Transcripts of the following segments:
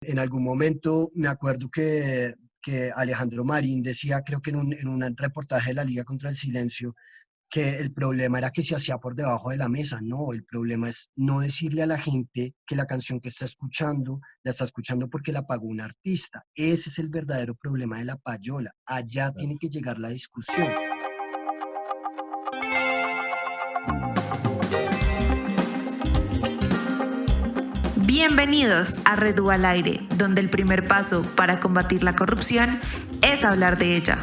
En algún momento me acuerdo que Alejandro Marín decía, creo que en un reportaje de la Liga contra el Silencio, que el problema era que se hacía por debajo de la mesa. No, el problema es no decirle a la gente que la canción que está escuchando, la está escuchando porque la pagó un artista. Ese es el verdadero problema de la payola. Allá tiene que llegar la discusión. Bienvenidos a Redu al Aire, donde el primer paso para combatir la corrupción es hablar de ella.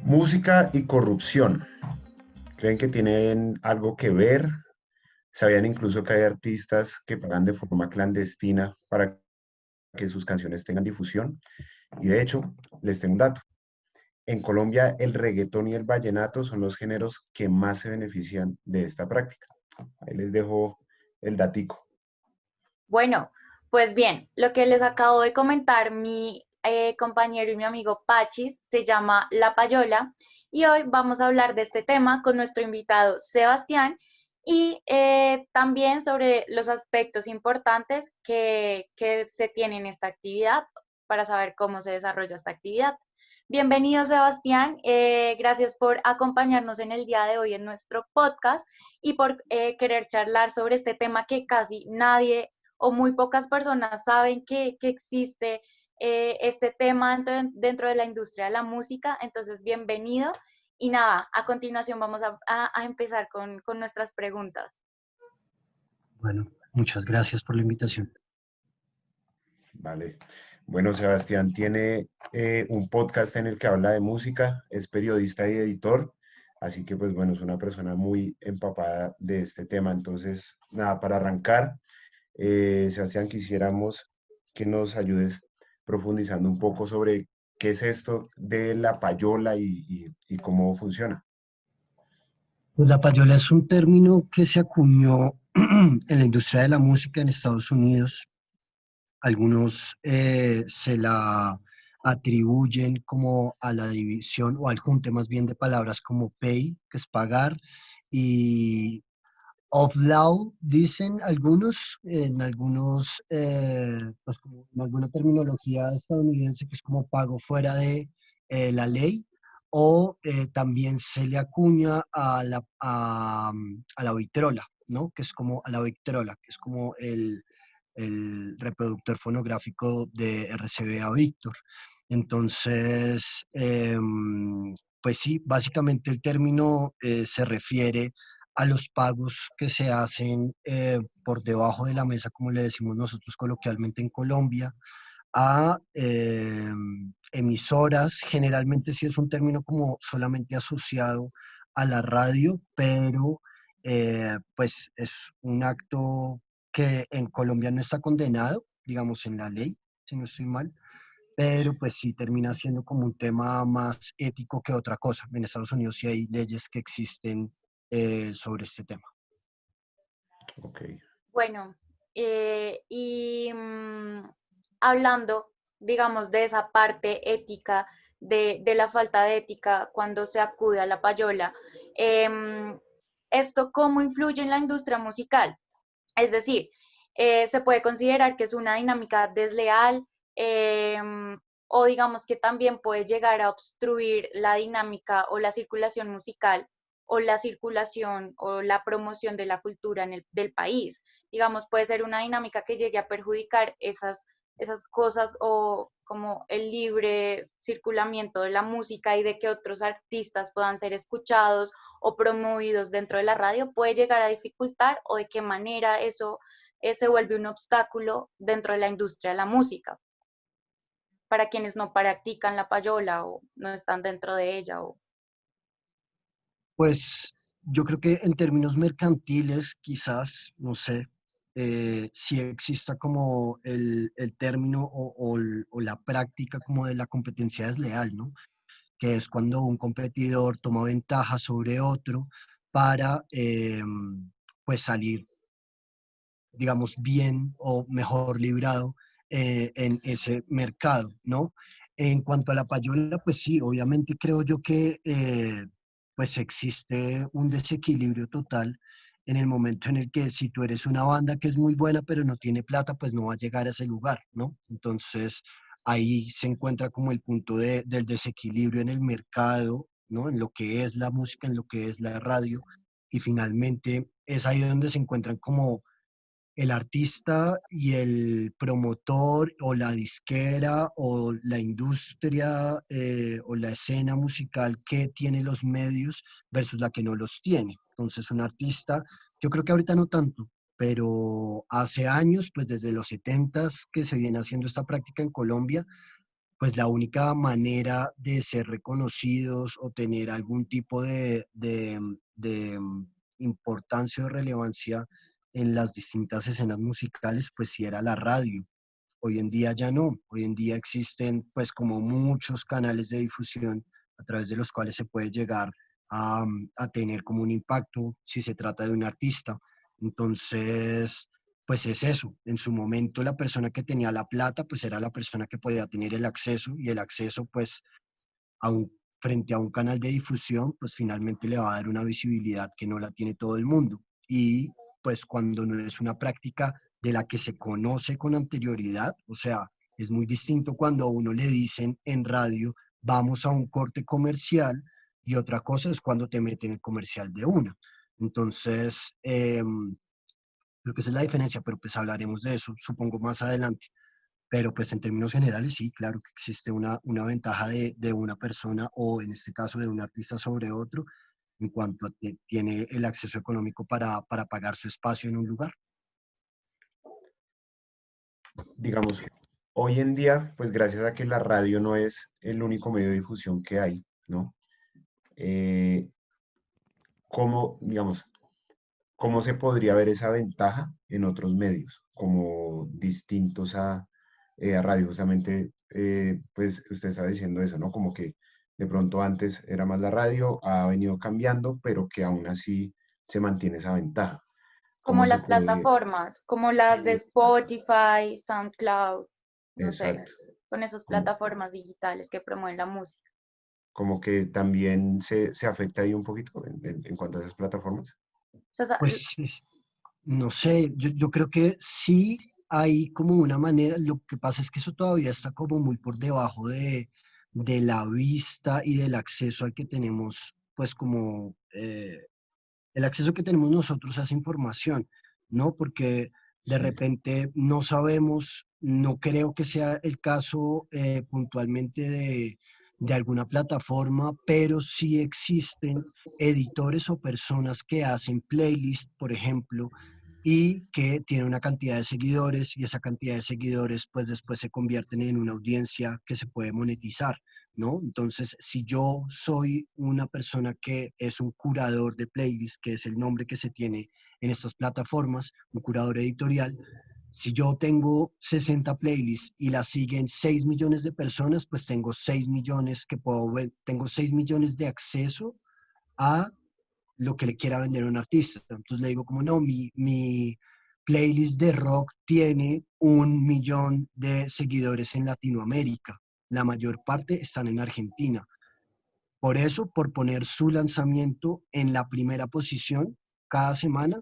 Música y corrupción. ¿Creen que tienen algo que ver? ¿Sabían incluso que hay artistas que pagan de forma clandestina para que sus canciones tengan difusión? Y de hecho, les tengo un dato. En Colombia, el reggaetón y el vallenato son los géneros que más se benefician de esta práctica. Ahí les dejo el datico. Bueno, pues bien, lo que les acabo de comentar mi compañero y mi amigo Pachis se llama La Payola y hoy vamos a hablar de este tema con nuestro invitado Sebastián y también sobre los aspectos importantes que se tienen en esta actividad para saber cómo se desarrolla esta actividad. Bienvenido, Sebastián. Gracias por acompañarnos en el día de hoy en nuestro podcast y por querer charlar sobre este tema que casi nadie o muy pocas personas saben que existe este tema dentro de la industria de la música. Entonces, bienvenido. Y nada, a continuación vamos a empezar con nuestras preguntas. Bueno, muchas gracias por la invitación. Vale. Bueno, Sebastián tiene un podcast en el que habla de música, es periodista y editor, así que pues bueno, es una persona muy empapada de este tema. Entonces, nada, para arrancar, Sebastián, quisiéramos que nos ayudes profundizando un poco sobre qué es esto de la payola y cómo funciona. Pues la payola es un término que se acuñó en la industria de la música en Estados Unidos. Algunos se la atribuyen como a la división o al junte más bien de palabras como pay, que es pagar, y of law, dicen algunos, en algunos, pues como en alguna terminología estadounidense, que es como pago fuera de la ley, o también se le acuña a la vitrola, ¿no? Que es como a la victrola, que es como el reproductor fonográfico de RCA Victor. Entonces, pues sí, básicamente el término se refiere a los pagos que se hacen por debajo de la mesa, como le decimos nosotros coloquialmente en Colombia, a emisoras. Generalmente sí es un término como solamente asociado a la radio, pero pues es un acto que en Colombia no está condenado, digamos, en la ley, si no estoy mal, pero pues sí termina siendo como un tema más ético que otra cosa. En Estados Unidos sí hay leyes que existen sobre este tema. Ok. Bueno, hablando, digamos, de esa parte ética, de la falta de ética cuando se acude a la payola, ¿esto cómo influye en la industria musical? Es decir, se puede considerar que es una dinámica desleal o digamos que también puede llegar a obstruir la dinámica o la circulación musical o la circulación o la promoción de la cultura del país. Digamos, puede ser una dinámica que llegue a perjudicar esas cosas o como el libre circulamiento de la música y de que otros artistas puedan ser escuchados o promovidos dentro de la radio, puede llegar a dificultar o de qué manera eso se vuelve un obstáculo dentro de la industria de la música para quienes no practican la payola o no están dentro de ella. Pues yo creo que en términos mercantiles, quizás, no sé, si exista como el término o la práctica como de la competencia desleal, ¿no? Que es cuando un competidor toma ventaja sobre otro para pues salir, digamos, bien o mejor librado en ese mercado, ¿no? En cuanto a la payola, pues sí, obviamente creo yo que pues existe un desequilibrio total en el momento en el que si tú eres una banda que es muy buena pero no tiene plata, pues no va a llegar a ese lugar, ¿no? Entonces ahí se encuentra como el punto del desequilibrio en el mercado, ¿no? En lo que es la música, en lo que es la radio, y finalmente es ahí donde se encuentran como el artista y el promotor o la disquera o la industria o la escena musical que tiene los medios versus la que no los tiene. Entonces, un artista, yo creo que ahorita no tanto, pero hace años, pues desde los 70s que se viene haciendo esta práctica en Colombia, pues la única manera de ser reconocidos o tener algún tipo de importancia o relevancia en las distintas escenas musicales, pues sí era la radio. Hoy en día ya no. Hoy en día existen pues como muchos canales de difusión a través de los cuales se puede llegar a tener como un impacto si se trata de un artista. Entonces, pues es eso. En su momento la persona que tenía la plata, pues era la persona que podía tener el acceso, y el acceso pues frente a un canal de difusión, pues finalmente le va a dar una visibilidad que no la tiene todo el mundo. Y pues cuando no es una práctica de la que se conoce con anterioridad, o sea, es muy distinto cuando a uno le dicen en radio, vamos a un corte comercial, y otra cosa es cuando te meten el comercial de una. Entonces, creo que esa es la diferencia, pero pues hablaremos de eso, supongo, más adelante. Pero pues en términos generales sí, claro que existe una ventaja de una persona, o en este caso de un artista sobre otro, en cuanto a que tiene el acceso económico para pagar su espacio en un lugar. Digamos, hoy en día, pues gracias a que la radio no es el único medio de difusión que hay, ¿no? Eh, ¿Cómo, digamos, cómo se podría ver esa ventaja en otros medios, como distintos a radio? Justamente, pues usted está diciendo eso, ¿no? Como que de pronto antes era más la radio, ha venido cambiando, pero que aún así se mantiene esa ventaja. Como ¿Cómo se las puede? plataformas, como las de eh, Spotify, SoundCloud, no sé, exacto. con esas Como, plataformas digitales que promueven la música. como que también se afecta ahí un poquito en cuanto a esas plataformas. O sea, Pues no sé, yo creo que sí hay como una manera. Lo que pasa es que eso todavía está como muy por debajo de la vista y del acceso al que tenemos, pues como el acceso que tenemos nosotros a esa información, ¿no? Porque de Sí. repente no sabemos, no creo que sea el caso puntualmente de alguna plataforma, pero sí existen editores o personas que hacen playlists, por ejemplo, y que tienen una cantidad de seguidores, y esa cantidad de seguidores pues después se convierten en una audiencia que se puede monetizar, ¿no? Entonces, si yo soy una persona que es un curador de playlists, que es el nombre que se tiene en estas plataformas, un curador editorial, si yo tengo 60 playlists y las siguen 6 millones de personas, pues tengo 6 millones que puedo ver, tengo 6 millones de acceso a lo que le quiera vender a un artista. Entonces le digo como no, mi playlist de rock tiene 1 millón de seguidores en Latinoamérica. La mayor parte están en Argentina. Por eso, por poner su lanzamiento en la primera posición cada semana,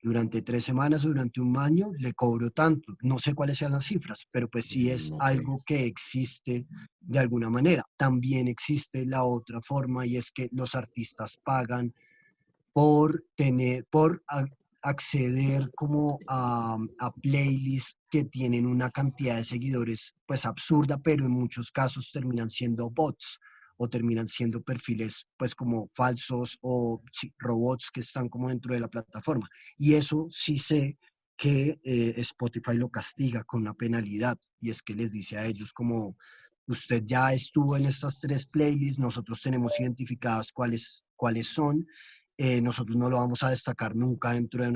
durante 3 semanas o durante un año, le cobro tanto. No sé cuáles sean las cifras, pero pues sí es Ok. algo que existe de alguna manera. También existe la otra forma, y es que los artistas pagan por tener, acceder como a playlists que tienen una cantidad de seguidores pues absurda, pero en muchos casos terminan siendo bots o terminan siendo perfiles pues como falsos o sí, robots que están como dentro de la plataforma. Y eso sí sé que Spotify lo castiga con una penalidad, y es que les dice a ellos como usted ya estuvo en estas 3 playlists, nosotros tenemos identificadas cuáles son, nosotros no lo vamos a destacar nunca dentro de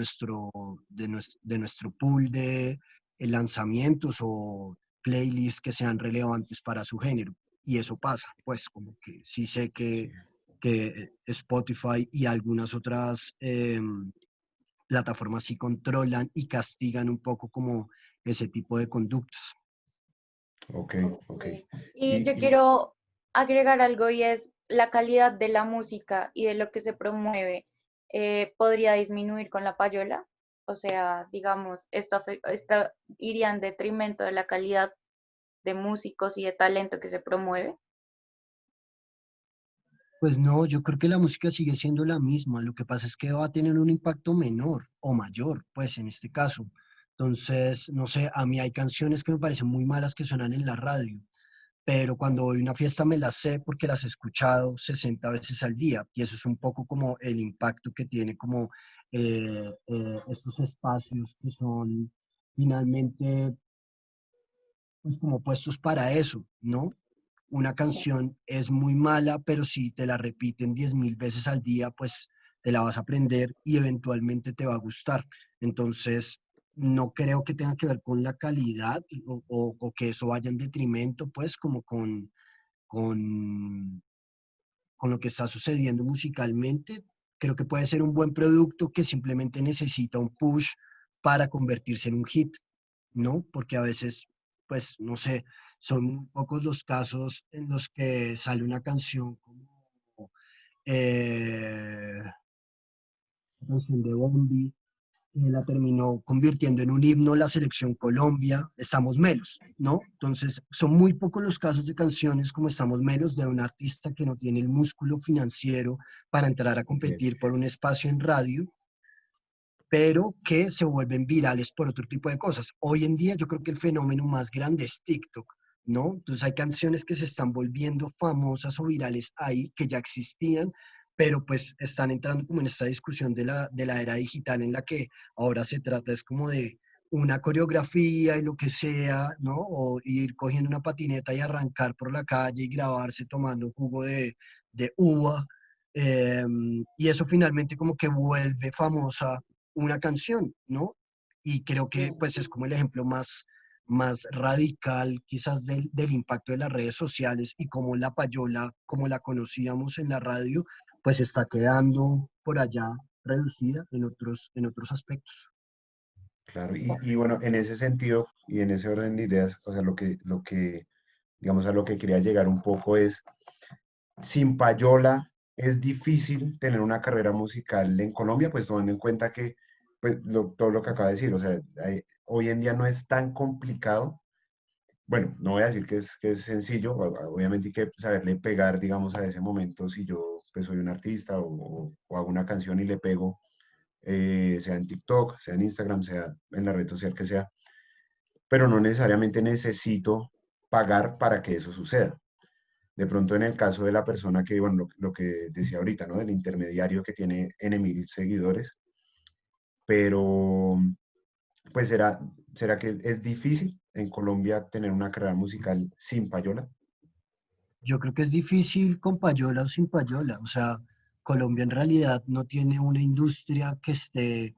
nuestro pool de lanzamientos o playlists que sean relevantes para su género. Y eso pasa, pues como que sí sé Sí. que Spotify y algunas otras plataformas sí controlan y castigan un poco como ese tipo de conductas. Ok, ok. Ok. Y yo Y quiero agregar algo y es la calidad de la música y de lo que se promueve podría disminuir con la payola. O sea, digamos, esto iría en detrimento de la calidad de músicos y de talento que se promueve. Pues no, yo creo que la música sigue siendo la misma. Lo que pasa es que va a tener un impacto menor o mayor, pues en este caso. Entonces, no sé, a mí hay canciones que me parecen muy malas que suenan en la radio, pero cuando voy a una fiesta me las sé porque las he escuchado 60 veces al día y eso es un poco como el impacto que tiene como estos espacios que son finalmente pues como puestos para eso, ¿no? Una Sí. canción es muy mala, pero si te la repiten 10.000 veces al día, pues te la vas a aprender y eventualmente te va a gustar. Entonces, no creo que tenga que ver con la calidad o que eso vaya en detrimento, pues como con, con lo que está sucediendo musicalmente. Creo que puede ser un buen producto que simplemente necesita un push para convertirse en un hit, ¿no? Porque a veces, pues, no sé, son muy pocos los casos en los que sale una canción como la canción de Bombi, que la terminó convirtiendo en un himno la selección Colombia, Estamos Melos, ¿no? Entonces, son muy pocos los casos de canciones como Estamos Melos de un artista que no tiene el músculo financiero para entrar a ok, competir por un espacio en radio, pero que se vuelven virales por otro tipo de cosas. Hoy en día yo creo que el fenómeno más grande es TikTok, ¿no? Entonces hay canciones que se están volviendo famosas o virales ahí, que ya existían, pero pues están entrando como en esta discusión de la era digital en la que ahora se trata es como de una coreografía y lo que sea, ¿no? O ir cogiendo una patineta y arrancar por la calle y grabarse tomando un jugo de uva. Y eso finalmente como que vuelve famosa una canción, ¿no? Y creo que Sí. pues es como el ejemplo más radical quizás del impacto de las redes sociales y cómo la payola, como la conocíamos en la radio, pues está quedando por allá reducida en otros aspectos. claro. Y bueno, en ese sentido y en ese orden de ideas, o sea, digamos, a lo que quería llegar un poco es, sin payola es difícil tener una carrera musical en Colombia, pues tomando en cuenta que, pues, todo lo que acaba de decir, o sea, hoy en día no es tan complicado. Bueno, no voy a decir que es sencillo, obviamente hay que saberle pegar, digamos, a ese momento si yo pues, soy un artista o hago una canción y le pego, sea en TikTok, sea en Instagram, sea en la red social que sea, pero no necesariamente necesito pagar para que eso suceda. De pronto en el caso de la persona que, bueno, lo que decía ahorita, ¿no? Del intermediario que tiene N mil seguidores, pero pues será que es difícil en Colombia tener una carrera musical sin payola. Yo creo que es difícil con payola o sin payola, o sea, Colombia en realidad no tiene una industria que esté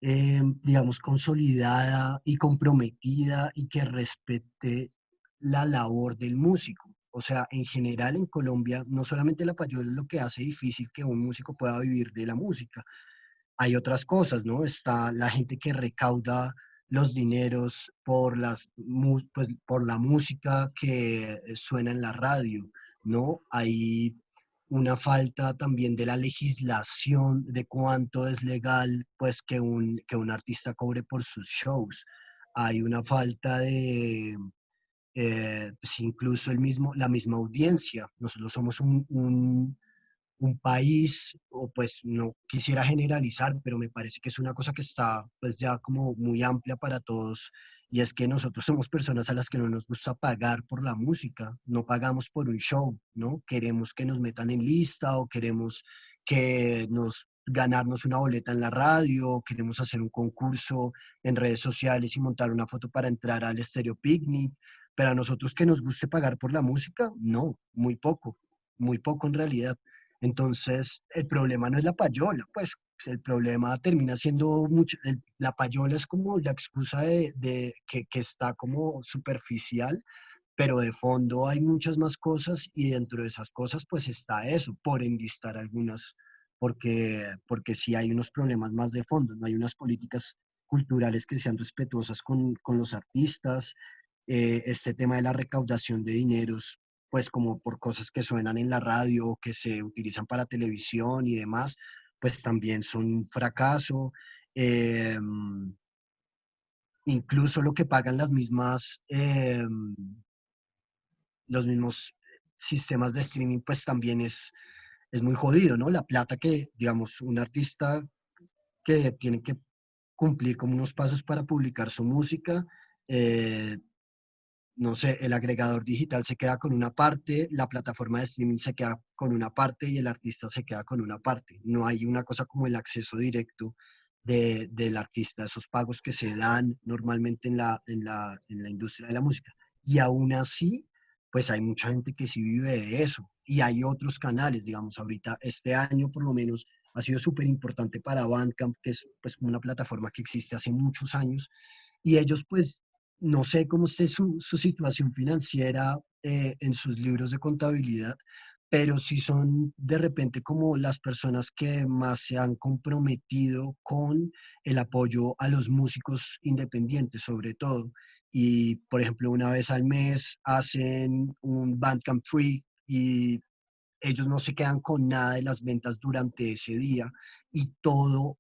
digamos, consolidada y comprometida y que respete la labor del músico. O sea, en general en Colombia, no solamente la payola es lo que hace difícil que un músico pueda vivir de la música, hay otras cosas, ¿no? Está la gente que recauda los dineros por pues, por la música que suena en la radio, ¿no? Hay una falta también de la legislación de cuánto es legal, pues, que un artista cobre por sus shows. Hay una falta de, pues, incluso la misma audiencia. Nosotros somos un país, o pues no quisiera generalizar, pero me parece que es una cosa que está pues ya como muy amplia para todos, y es que nosotros somos personas a las que no nos gusta pagar por la música, no pagamos por un show, ¿no? Queremos que nos metan en lista o queremos que nos ganarnos una boleta en la radio, queremos hacer un concurso en redes sociales y montar una foto para entrar al Estéreo Picnic, pero a nosotros que nos guste pagar por la música, no, muy poco en realidad. Entonces, el problema no es la payola, pues el problema termina siendo mucho, la payola es como la excusa que está como superficial, pero de fondo hay muchas más cosas y dentro de esas cosas pues está eso, por enlistar algunas, porque sí hay unos problemas más de fondo, no hay unas políticas culturales que sean respetuosas con los artistas, este tema de la recaudación de dineros, pues como por cosas que suenan en la radio o que se utilizan para televisión y demás, pues también son un fracaso. Incluso lo que pagan los mismos sistemas de streaming, pues también es muy jodido, ¿no? La plata que, digamos, un artista que tiene que cumplir como unos pasos para publicar su música, eh, no sé, el agregador digital se queda con una parte, la plataforma de streaming se queda con una parte y el artista se queda con una parte. No hay una cosa como el acceso directo del artista, esos pagos que se dan normalmente en la industria de la música. Y aún así, pues hay mucha gente que sí vive de eso. Y hay otros canales, digamos, ahorita, este año por lo menos, ha sido súper importante para Bandcamp, que es pues como una plataforma que existe hace muchos años, y ellos pues no sé cómo esté su situación financiera en sus libros de contabilidad, pero sí son de repente como las personas que más se han comprometido con el apoyo a los músicos independientes, sobre todo. Y, por ejemplo, una vez al mes hacen un Bandcamp Free y ellos no se quedan con nada de las ventas durante ese día y todo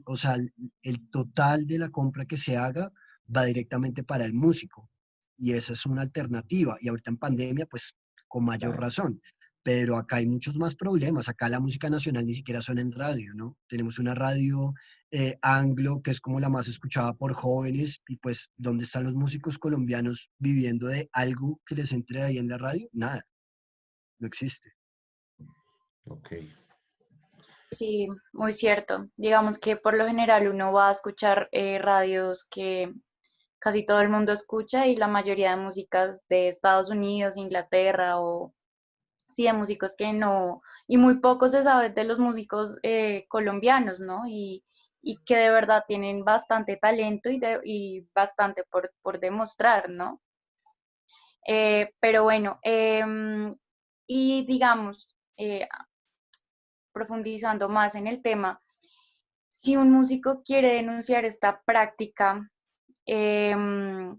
o sea, el total de la compra que se haga va directamente para el músico. Y esa es una alternativa. Y ahorita en pandemia, pues con mayor Claro. razón. Pero acá hay muchos más problemas. Acá la música nacional ni siquiera suena en radio, ¿no? Tenemos una radio anglo, que es como la más escuchada por jóvenes, y pues, ¿dónde están los músicos colombianos viviendo de algo que les entre ahí en la radio? Nada, no existe. Ok. Sí, muy cierto. Digamos que por lo general uno va a escuchar radios que casi todo el mundo escucha y la mayoría de músicas de Estados Unidos, Inglaterra o sí, de músicos que no, y muy poco se sabe de los músicos colombianos, ¿no? Y que de verdad tienen bastante talento y bastante por demostrar, ¿no? Pero bueno, y digamos, profundizando más en el tema, si un músico quiere denunciar esta práctica, ¿qué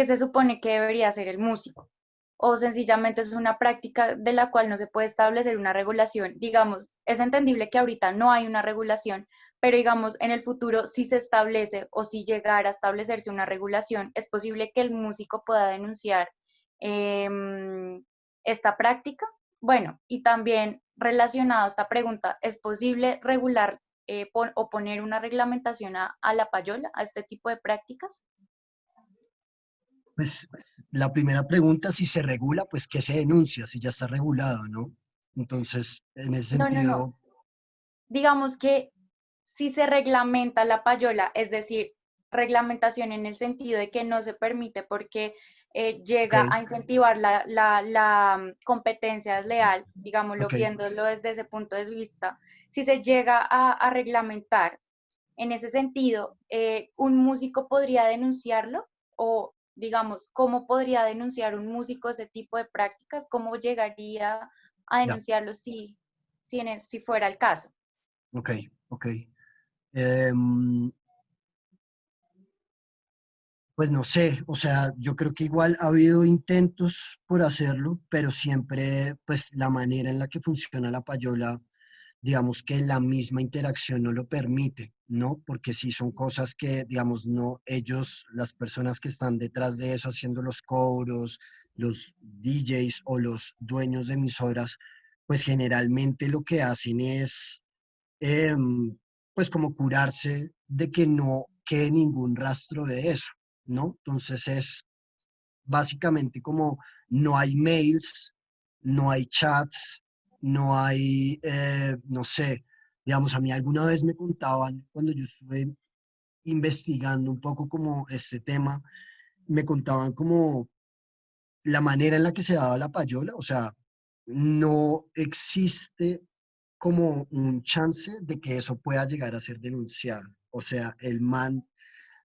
se supone que debería hacer el músico? O sencillamente es una práctica de la cual no se puede establecer una regulación. Digamos, es entendible que ahorita no hay una regulación, pero digamos, en el futuro si se establece o si llegara a establecerse una regulación, es posible que el músico pueda denunciar esta práctica. Bueno, y también relacionado a esta pregunta, ¿es posible regular o poner una reglamentación a la payola, a este tipo de prácticas? Pues la primera pregunta, si se regula, pues ¿qué se denuncia? Si ya está regulado, ¿no? Entonces, en ese No, no, no. sentido, Digamos que si se reglamenta la payola, es decir, reglamentación en el sentido de que no se permite porque ok, llega a incentivar la competencia desleal, digámoslo, ok, viéndolo desde ese punto de vista, si se llega a reglamentar en ese sentido, ¿un músico podría denunciarlo? O, digamos, ¿cómo podría denunciar un músico ese tipo de prácticas? ¿Cómo llegaría a ya, denunciarlo si fuera el caso? ok, ok. Em, pues no sé, o sea, yo creo que igual ha habido intentos por hacerlo, pero siempre, pues la manera en la que funciona la payola, digamos que la misma interacción no lo permite, ¿no? Porque sí son cosas que, digamos, no ellos, las personas que están detrás de eso haciendo los cobros, los DJs o los dueños de emisoras, pues generalmente lo que hacen es, pues como curarse de que no quede ningún rastro de eso, ¿no? Entonces es básicamente como no hay mails, no hay chats, no hay, no sé, digamos, a mí alguna vez me contaban cuando yo estuve investigando un poco como este tema, me contaban como la manera en la que se daba la payola, o sea, no existe como un chance de que eso pueda llegar a ser denunciado. O sea, el man,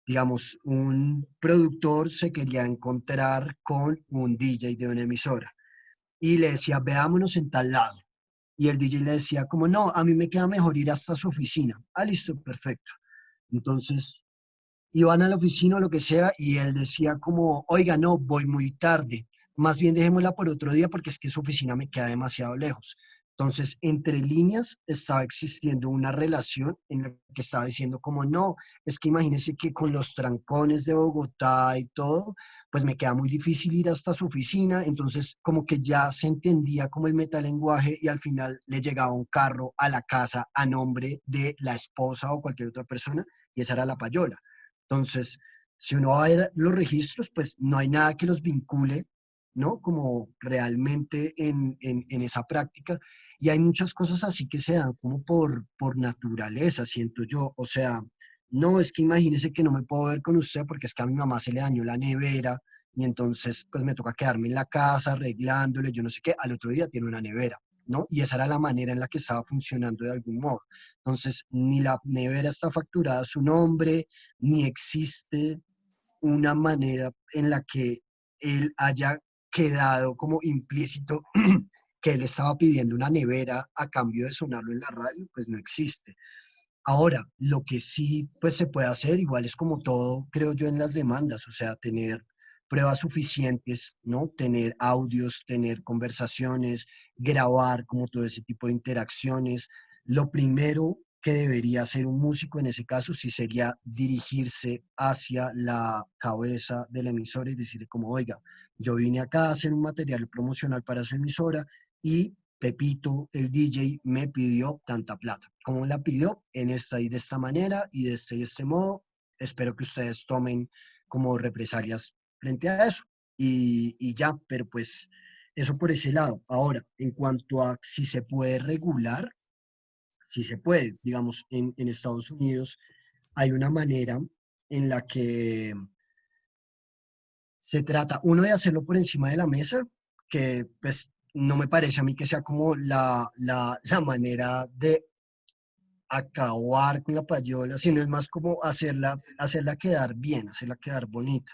digamos, un productor se quería encontrar con un DJ de una emisora y le decía, veámonos en tal lado. Y el DJ le decía, como no, a mí me queda mejor ir hasta su oficina. Ah, listo, perfecto. Entonces, iban a la oficina o lo que sea y él decía como, oiga, no, voy muy tarde, más bien dejémosla por otro día porque es que su oficina me queda demasiado lejos. Entonces, entre líneas estaba existiendo una relación en la que estaba diciendo como, no, es que imagínese que con los trancones de Bogotá y todo, pues me queda muy difícil ir hasta su oficina, entonces como que ya se entendía como el metalenguaje y al final le llegaba un carro a la casa a nombre de la esposa o cualquier otra persona y esa era la payola. Entonces, si uno va a ver los registros, pues no hay nada que los vincule, ¿no? Como realmente en esa práctica. Y hay muchas cosas así que se dan como por naturaleza, siento yo. O sea, no, es que imagínese que no me puedo ver con usted porque es que a mi mamá se le dañó la nevera y entonces pues me toca quedarme en la casa arreglándole, yo no sé qué, al otro día tiene una nevera, ¿no? Y esa era la manera en la que estaba funcionando de algún modo. Entonces, ni la nevera está facturada a su nombre, ni existe una manera en la que él haya quedado como implícito que él estaba pidiendo una nevera a cambio de sonarlo en la radio, pues no existe. Ahora, lo que sí pues se puede hacer, igual es como todo, creo yo, en las demandas, o sea, tener pruebas suficientes, ¿no? Tener audios, tener conversaciones, grabar como todo ese tipo de interacciones. Lo primero que debería hacer un músico en ese caso sí sería dirigirse hacia la cabeza de la emisora y decirle como, oiga, yo vine acá a hacer un material promocional para su emisora y Pepito, el DJ, me pidió tanta plata. ¿Cómo la pidió? En esta y de esta manera y este modo. Espero que ustedes tomen como represalias frente a eso. Y ya, pero pues eso por ese lado. Ahora, en cuanto a si se puede regular, si se puede. Digamos, en Estados Unidos hay una manera en la que se trata, uno, de hacerlo por encima de la mesa, que pues no me parece a mí que sea como la manera de acabar con la payola, sino es más como hacerla quedar bien, hacerla quedar bonita.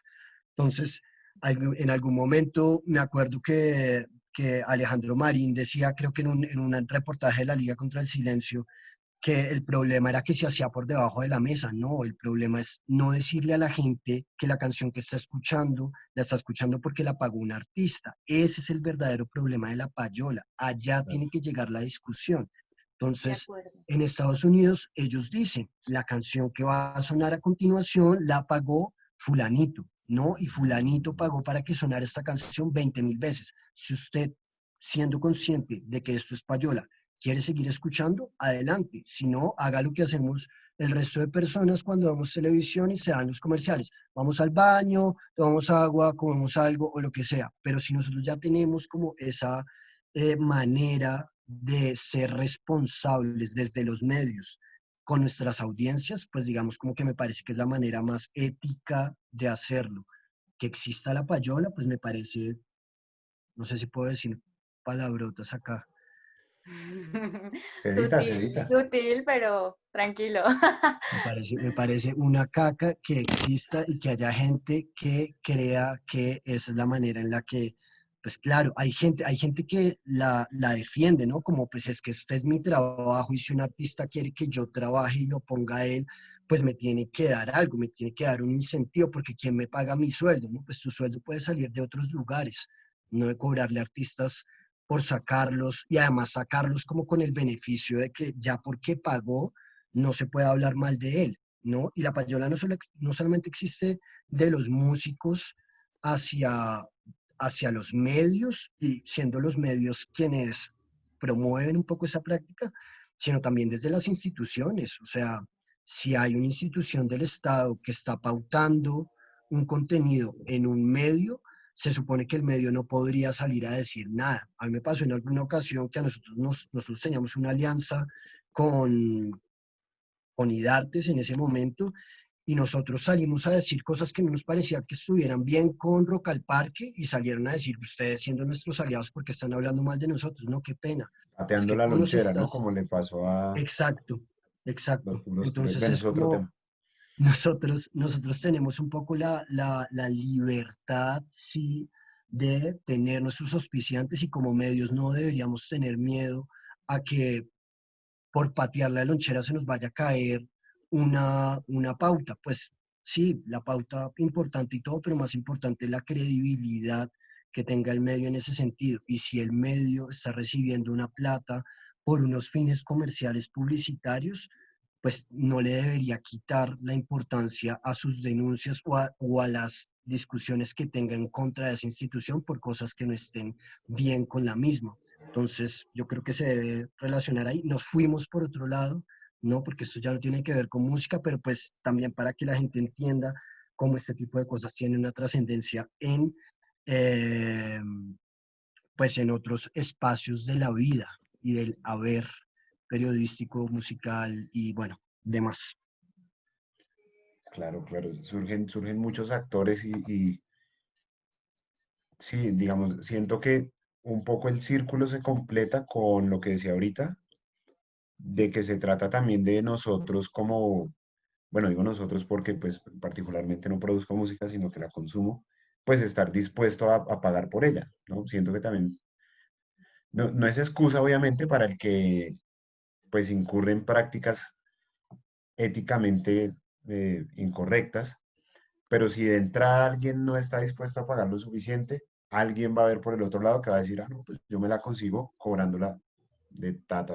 Entonces, en algún momento me acuerdo que Alejandro Marín decía, creo que en un reportaje de la Liga contra el Silencio, que el problema era que se hacía por debajo de la mesa. No, el problema es no decirle a la gente que la canción que está escuchando, la está escuchando porque la pagó un artista. Ese es el verdadero problema de la payola. Allá Claro. tiene que llegar la discusión. De Entonces, acuerdo. en Estados Unidos, ellos dicen, la canción que va a sonar a continuación la pagó fulanito, ¿no? Y fulanito pagó para que sonara esta canción 20.000 veces. Si usted, siendo consciente de que esto es payola, quiere seguir escuchando, adelante. Si no, haga lo que hacemos el resto de personas cuando vemos televisión y se dan los comerciales. Vamos al baño, tomamos agua, comemos algo o lo que sea. Pero si nosotros ya tenemos como esa manera de ser responsables desde los medios con nuestras audiencias, pues digamos como que me parece que es la manera más ética de hacerlo. Que exista la payola, pues me parece, no sé si puedo decir palabrotas acá. Se evita, se Sutil, evita. sutil, pero tranquilo. Me parece una caca que exista y que haya gente que crea que esa es la manera en la que, pues claro, hay gente que la defiende, ¿no? Como pues es que este es mi trabajo y si un artista quiere que yo trabaje y lo ponga a él, pues me tiene que dar algo, me tiene que dar un incentivo porque ¿quién me paga mi sueldo? ¿No? Pues tu sueldo puede salir de otros lugares, no de cobrarle a artistas por sacarlos y además sacarlos como con el beneficio de que ya porque pagó no se puede hablar mal de él, ¿no? Y la payola no solamente existe de los músicos hacia, hacia los medios, y siendo los medios quienes promueven un poco esa práctica, sino también desde las instituciones. O sea, si hay una institución del Estado que está pautando un contenido en un medio, se supone que el medio no podría salir a decir nada. A mí me pasó en alguna ocasión que nosotros teníamos una alianza con Idartes en ese momento, y nosotros salimos a decir cosas que no nos parecía que estuvieran bien con Rock al Parque, y salieron a decir, ustedes siendo nuestros aliados, porque están hablando mal de nosotros. No, qué pena. Es Pateando que la tú nos lonchera, ¿no? estás... Como le pasó a Exacto, exacto. los clubes. Entonces Bueno, es es otro como tema. nosotros tenemos un poco la libertad, sí, de tener nuestros auspiciantes, y como medios no deberíamos tener miedo a que por patear la lonchera se nos vaya a caer una pauta. Pues sí, la pauta importante y todo, pero más importante es la credibilidad que tenga el medio en ese sentido. Y si el medio está recibiendo una plata por unos fines comerciales publicitarios, pues no le debería quitar la importancia a sus denuncias o a las discusiones que tenga en contra de esa institución por cosas que no estén bien con la misma. Entonces, yo creo que se debe relacionar ahí. Nos fuimos por otro lado, ¿no? Porque esto ya no tiene que ver con música, pero pues también para que la gente entienda cómo este tipo de cosas tienen una trascendencia eh, pues en otros espacios de la vida y del haber periodístico, musical y bueno, demás. Claro, claro, surgen muchos actores y sí, digamos, siento que un poco el círculo se completa con lo que decía ahorita, de que se trata también de nosotros como, bueno, digo nosotros porque pues particularmente no produzco música, sino que la consumo, pues estar dispuesto a pagar por ella, ¿no? Siento que también, no es excusa obviamente para el que pues incurre en prácticas éticamente incorrectas, pero si de entrada alguien no está dispuesto a pagar lo suficiente, alguien va a ver por el otro lado que va a decir, ah, no, pues yo me la consigo cobrándola de ta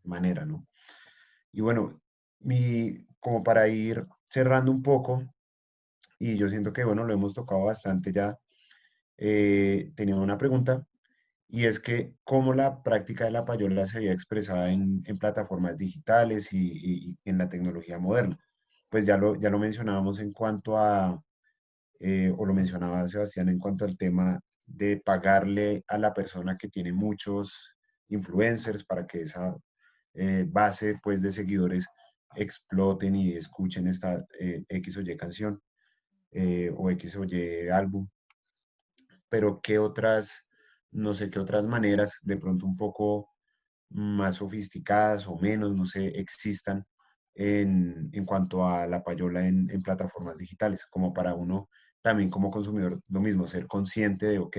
manera, ¿no? Y bueno, como para ir cerrando un poco, y yo siento que, bueno, lo hemos tocado bastante ya, tenía una pregunta, y es que cómo la práctica de la payola se había expresada en plataformas digitales y en la tecnología moderna. Pues ya lo mencionábamos en cuanto a, o lo mencionaba Sebastián en cuanto al tema de pagarle a la persona que tiene muchos influencers para que esa base pues de seguidores exploten y escuchen esta X o Y canción o X o Y álbum, pero qué otras, no sé qué otras maneras, de pronto un poco más sofisticadas o menos, no sé, existan en cuanto a la payola en plataformas digitales, como para uno también como consumidor, lo mismo, ser consciente de, ok,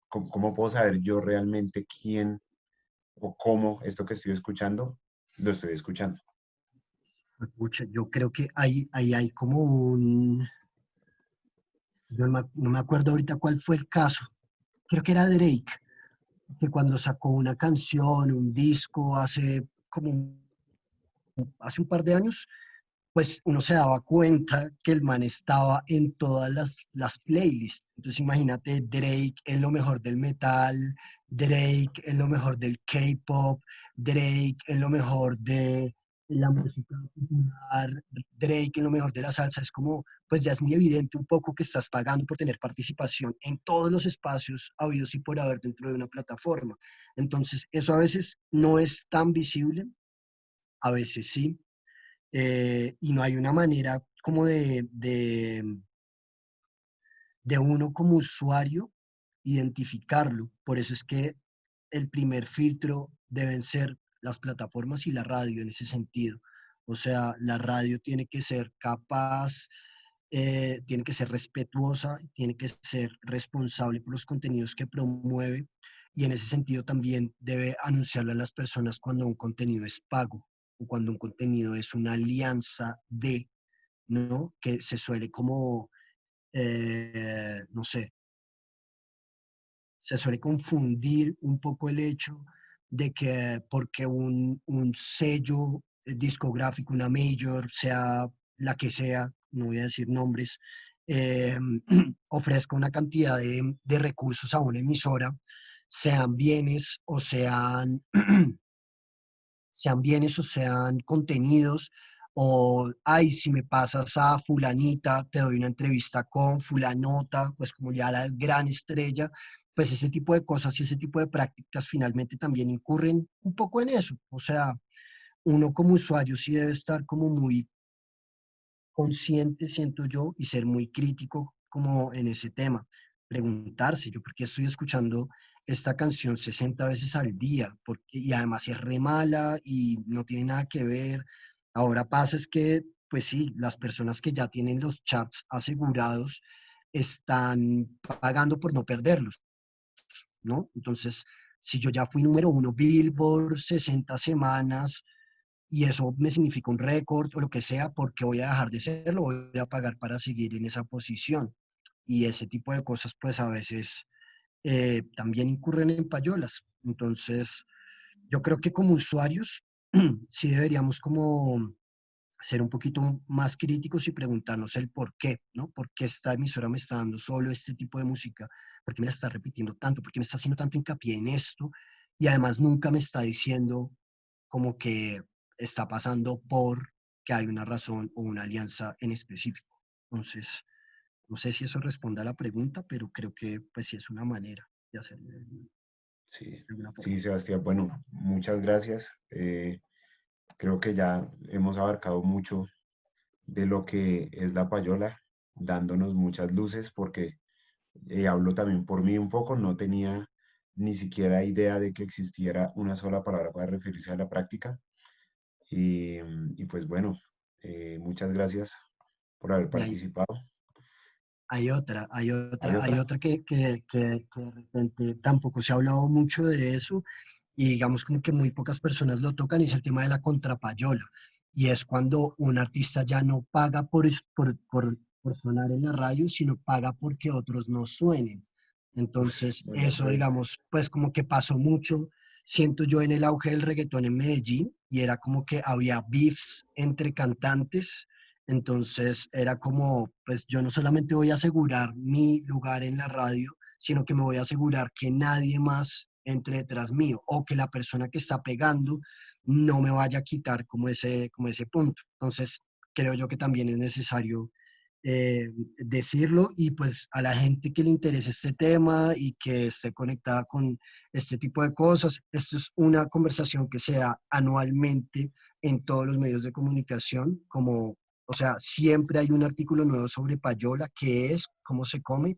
¿cómo puedo saber yo realmente quién o cómo esto que estoy escuchando lo estoy escuchando? Pucha, yo creo que ahí hay como yo no me acuerdo ahorita cuál fue el caso, creo que era Drake, que cuando sacó una canción, un disco hace un par de años, pues uno se daba cuenta que el man estaba en todas las playlists. Entonces imagínate, Drake es lo mejor del metal, Drake es lo mejor del K-pop, Drake es lo mejor de la música popular, Drake es lo mejor de la salsa. Es como, pues ya es muy evidente un poco que estás pagando por tener participación en todos los espacios habidos y por haber dentro de una plataforma. Entonces eso a veces no es tan visible, a veces sí, y no hay una manera como de uno como usuario identificarlo. Por eso es que el primer filtro deben ser las plataformas y la radio en ese sentido. O sea, la radio tiene que ser capaz, tiene que ser respetuosa, tiene que ser responsable por los contenidos que promueve y en ese sentido también debe anunciarle a las personas cuando un contenido es pago o cuando un contenido es una alianza de, ¿no? Que se suele como, no sé, se suele confundir un poco el hecho de que porque un sello discográfico, una major, sea la que sea, no voy a decir nombres, eh, ofrezca una cantidad de recursos a una emisora, sean bienes o sean bienes o sean contenidos, o, ay, si me pasas a fulanita, te doy una entrevista con fulanota, pues como ya la gran estrella, pues ese tipo de cosas y ese tipo de prácticas finalmente también incurren un poco en eso. O sea, uno como usuario sí debe estar como muy consciente, siento yo, y ser muy crítico como en ese tema. Preguntarse, yo por qué estoy escuchando esta canción 60 veces al día, porque, y además es re mala y no tiene nada que ver. Ahora pasa es que, pues sí, las personas que ya tienen los charts asegurados están pagando por no perderlos, ¿no? Entonces, si yo ya fui número uno Billboard 60 semanas, y eso me significa un récord o lo que sea, porque voy a dejar de serlo, voy a pagar para seguir en esa posición. Y ese tipo de cosas, pues a veces también incurren en payolas. Entonces, yo creo que como usuarios sí deberíamos como ser un poquito más críticos y preguntarnos el por qué, ¿no? ¿Por qué esta emisora me está dando solo este tipo de música? ¿Por qué me la está repitiendo tanto? ¿Por qué me está haciendo tanto hincapié en esto? Y además nunca me está diciendo como que está pasando por que hay una razón o una alianza en específico. Entonces, no sé si eso responde a la pregunta, pero creo que pues sí es una manera de hacerlo de Sí, alguna forma. sí, Sebastián, bueno, muchas gracias. Creo que ya hemos abarcado mucho de lo que es la payola, dándonos muchas luces, porque hablo también por mí un poco, no tenía ni siquiera idea de que existiera una sola palabra para referirse a la práctica. Y pues bueno, muchas gracias por haber Y participado. ¿Hay hay otra? otra que de repente tampoco se ha hablado mucho de eso y digamos como que muy pocas personas lo tocan y es el tema de la contrapayola. Y es cuando un artista ya no paga por sonar en la radio, sino paga porque otros no suenen. Uf, Entonces, bueno, eso, eso es, digamos, pues como que pasó mucho, siento yo, en el auge del reggaetón en Medellín y era como que había beefs entre cantantes. Entonces era como, pues yo no solamente voy a asegurar mi lugar en la radio, sino que me voy a asegurar que nadie más entre detrás mío o que la persona que está pegando no me vaya a quitar como ese punto. Entonces creo yo que también es necesario decirlo y pues a la gente que le interese este tema y que esté conectada con este tipo de cosas, esto es una conversación que se da anualmente en todos los medios de comunicación, como o sea, siempre hay un artículo nuevo sobre payola, qué es, cómo se come,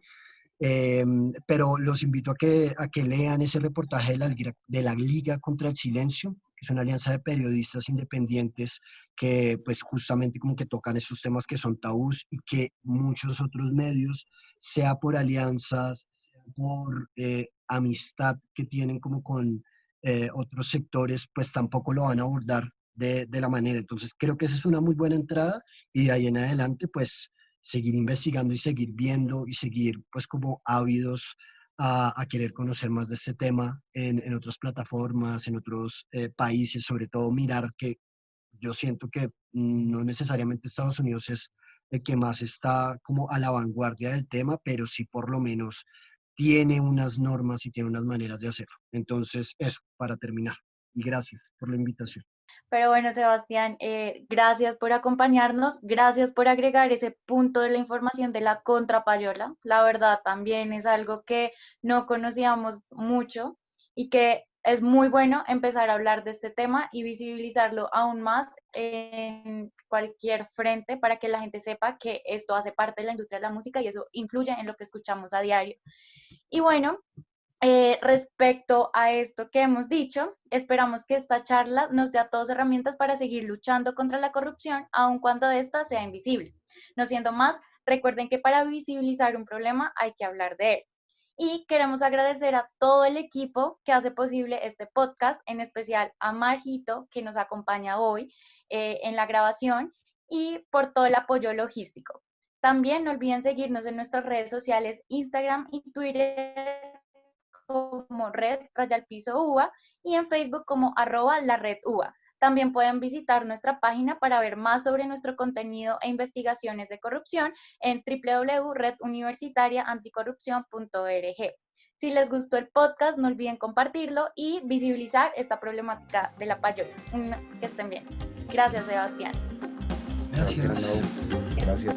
eh, pero los invito a que lean ese reportaje de la Liga contra el Silencio, que es una alianza de periodistas independientes que pues justamente como que tocan esos temas que son tabús y que muchos otros medios, sea por alianzas, sea por amistad que tienen como con otros sectores, pues tampoco lo van a abordar de la manera. Entonces creo que esa es una muy buena entrada y de ahí en adelante pues seguir investigando y seguir viendo y seguir pues como ávidos a querer conocer más de este tema en otras plataformas, en otros países, sobre todo mirar que yo siento que no necesariamente Estados Unidos es el que más está como a la vanguardia del tema, pero sí por lo menos tiene unas normas y tiene unas maneras de hacerlo. Entonces, eso, para terminar. Y gracias por la invitación. Pero bueno, Sebastián, gracias por acompañarnos, gracias por agregar ese punto de la información de la contrapayola. La verdad, también es algo que no conocíamos mucho y que es muy bueno empezar a hablar de este tema y visibilizarlo aún más en cualquier frente para que la gente sepa que esto hace parte de la industria de la música y eso influye en lo que escuchamos a diario. Y bueno, respecto a esto que hemos dicho, esperamos que esta charla nos dé a todos herramientas para seguir luchando contra la corrupción, aun cuando ésta sea invisible. No siendo más, recuerden que para visibilizar un problema hay que hablar de él. Y queremos agradecer a todo el equipo que hace posible este podcast, en especial a Marjito, que nos acompaña hoy en la grabación, y por todo el apoyo logístico. También no olviden seguirnos en nuestras redes sociales, Instagram y Twitter, como Red Rayal Piso UBA y en Facebook como @la Red UBA. También pueden visitar nuestra página para ver más sobre nuestro contenido e investigaciones de corrupción en www.reduniversitariaanticorrupcion.org. Si les gustó el podcast, no olviden compartirlo y visibilizar esta problemática de la payola. Que estén bien. Gracias, Sebastián. Sebastián, Gracias. Lau, gracias.